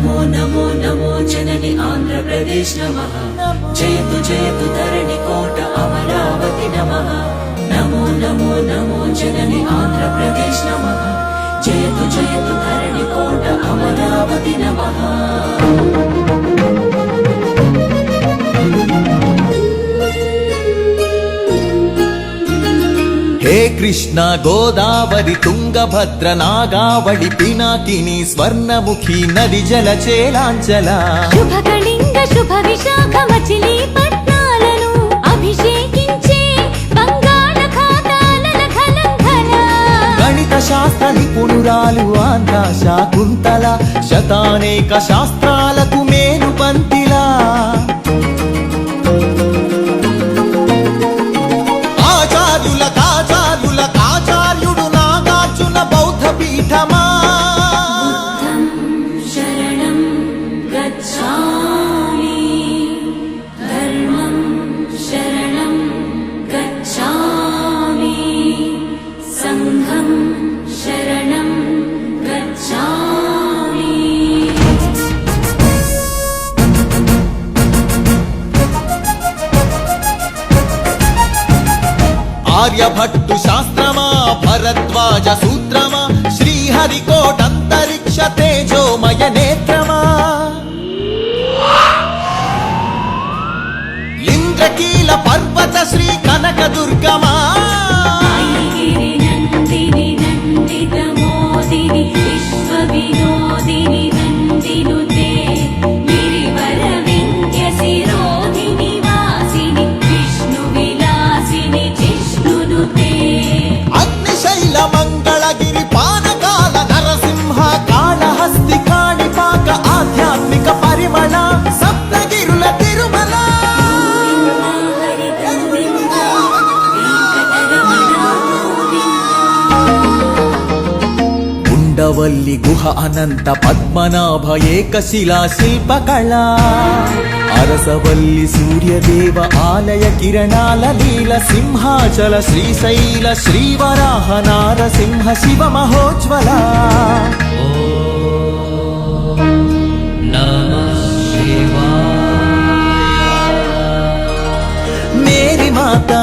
నమో నమో నమో జనని ఆంధ్రప్రదేశ్ నమః జయతు జయతు ధరణి కోట అమరావతి నమః నమో నమో నమో జనని ఆంధ్రప్రదేశ్ నమః జయతు జయతు ధరణి కోట అమరావతి నమః. హే కృష్ణ గోదావరి తుంగభద్ర నాగావళి పినాకిని స్వర్ణముఖి నది జల చేలాంచల శుభ కళింగ శుభ విశాఖ మచిలీపట్నాలను అభిషేకించే బంగాళాఖాతాల ఘనంఘన గణిత శాస్త్ర నిపుణురాలు ఆంధ్ర శాకుంతల శతానేక శాస్త్రాలకు మేలు పంతిలా ఆచార్యుడు నాగార్జున బౌద్ధ పీఠమా శరణం గచ్ఛామి ధర్మం శరణం గచ్ఛామి సంఘం శరణం గచ్ఛామి. ఆర్యభట్టు శాస్త్రమా భరద్వాజ సూత్రమా శ్రీహరికోటంతరిక్ష తేజోమయ నేత్రమా ఇంద్రకీల పర్వత శ్రీ కనక దుర్గమా ఐగిరి నందిని నందిత మోదిని విశ్వ వినోదిని నందినుతే గిరివర వింధ్య శిరోధిని వాసిని విష్ణు విలాసిని జిష్ణునుతే అగ్నిశైల మంగళగిరి పానకాల నరసింహ కాళహస్తి కాణిపాక ఆధ్యాత్మిక పరిమళ సప్తగిరుల తిరుమల హరి గోవింద వెంకటరమణ ఉండవల్లి గుహ అనంత పద్మనాభ ఏకశిలా శిల్పకళ అరసవల్లి సూర్యదేవ ఆలయ కిరణాల లీల సింహాచల శ్రీశైల శ్రీవరాహ నారసింహ శివ మహోజ్వల మేరీ మాతా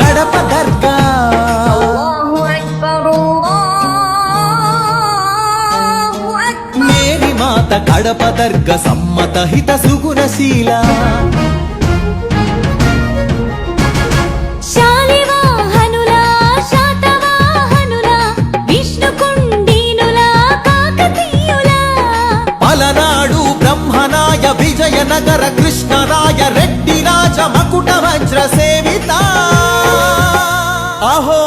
కడప దర్గా మేరీ మాత కడప దర్గ సమ్మత హిత సుగుణశీల శాలివాహనుల శాతవాహనుల విష్ణుకుండినుల కాకతీయుల పలనాడు బ్రహ్మనాయ విజయనగర కృష్ణరాయ రెడ్డి రాజ మకుట వజ్ర సేవిత అహో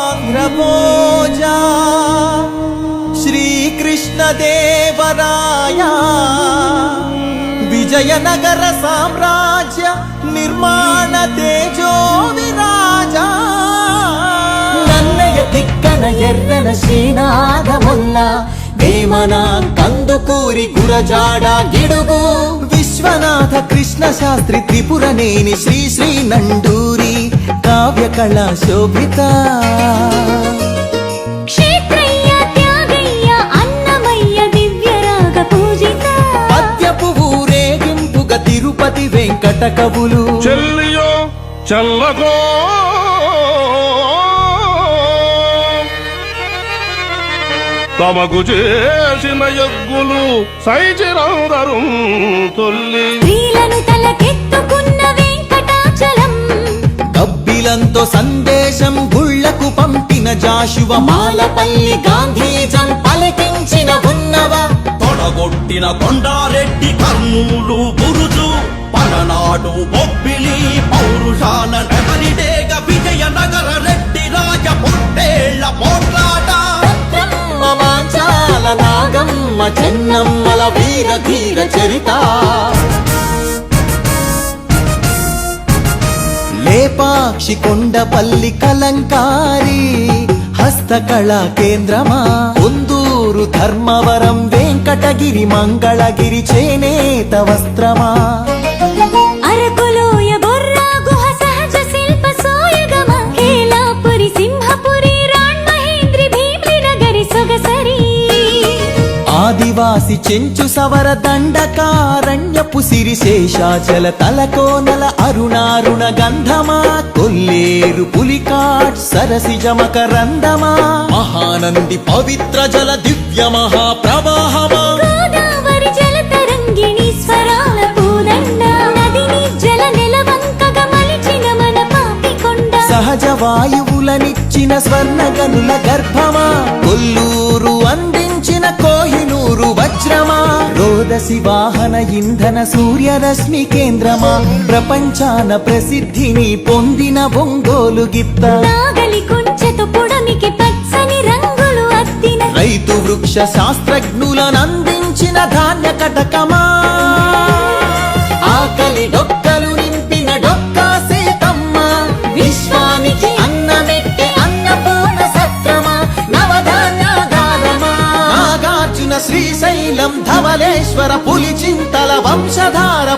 ఆంధ్రభోజ శ్రీకృష్ణ దేవరాయ విజయనగర సామ్రాజ్య నిర్మాణ తేజో విరాజ నన్నయ తిక్కన ఎర్రన శ్రీనాథముల్ల వేమన కందుకూరి గురజాడ గిడుగు విశ్వనాథ కృష్ణ శాస్త్రి త్రిపురనేని శ్రీ శ్రీ నండూరి కావ్య కళా శోభిత క్షేత్రయ్య త్యాగయ్య అన్నమయ్య దివ్యరాగ పూజిత పద్యపు ఊరేగింపుగా తిరుపతి వెంకట కవులు చెల్లియో చల్లగో తమకు చేసిన యజ్ఞులు సైచిరందరు తొల్లి స్త్రీలను తలకెత్తుకున్న వెంకటాచలం కబ్బిలంతో సందేశం గుళ్లకు పంపిన జాషువ మాలపల్లి గాంధీజం పలికించిన ఉన్నవ తొడగొట్టిన కొండారెడ్డి కర్నూలు బురుజు పలనాడు బొబ్బిలి పౌరుషాల నెమలిడేగ విజయనగర రెడ్డి రాజ పొట్టేళ్ల పోట్లాట మాంచాల నాగమ్మ చెన్నమ్మల వీర ధీర చరిత లేపాక్షి కొండపల్లి కలంకారి హస్తకళా కేంద్రమా ఉందూరు ధర్మవరం వెంకటగిరి మంగళగిరి చేనేత వస్త్రమా అరకులోయ బొర్రా గుహ సహజ శిల్ప సోయగమ హేలాపురి సింహపురి రా ఆదివాసి చెంచు సవర దండకారణ్యపు సిరి శేషాచల తలకోనల అరుణారుణ గంధమా కొల్లేరు పులికాట్ సరసిజమక రందమా మహానంది పవిత్ర జల దివ్య మహాప్రవాహమా గోదావరి జలతరంగిణి స్వరాల పూదండ నదిని జల నెలవంకగా మలిచిన మన పాపికొండ సహజ వాయువులనిచ్చిన స్వర్ణ గనుల గర్భమా కొల్లూరు అందించిన కోహినూరు వజ్రమా రోదసి వాహన ఇంధన సూర్యరశ్మి కేంద్రమా ప్రపంచాన ప్రసిద్ధిని పొందిన ఒంగోలు గిత్త నాగలి కుంచెతో పుడమికి పచ్చని రంగులు అద్దిన రైతు వృక్ష శాస్త్రజ్ఞులనందించిన ధాన్య కటకమా ఆకలి డొక్కలు నింపిన డొక్కా సీతమ్మ విశ్వానికి అన్నమెట్టే అన్నపూర్ణ సత్రమా నవధాన్యాగారమా నాగార్జున శ్రీశైలం ధవలేశ్వర పులిచింతల వంశధార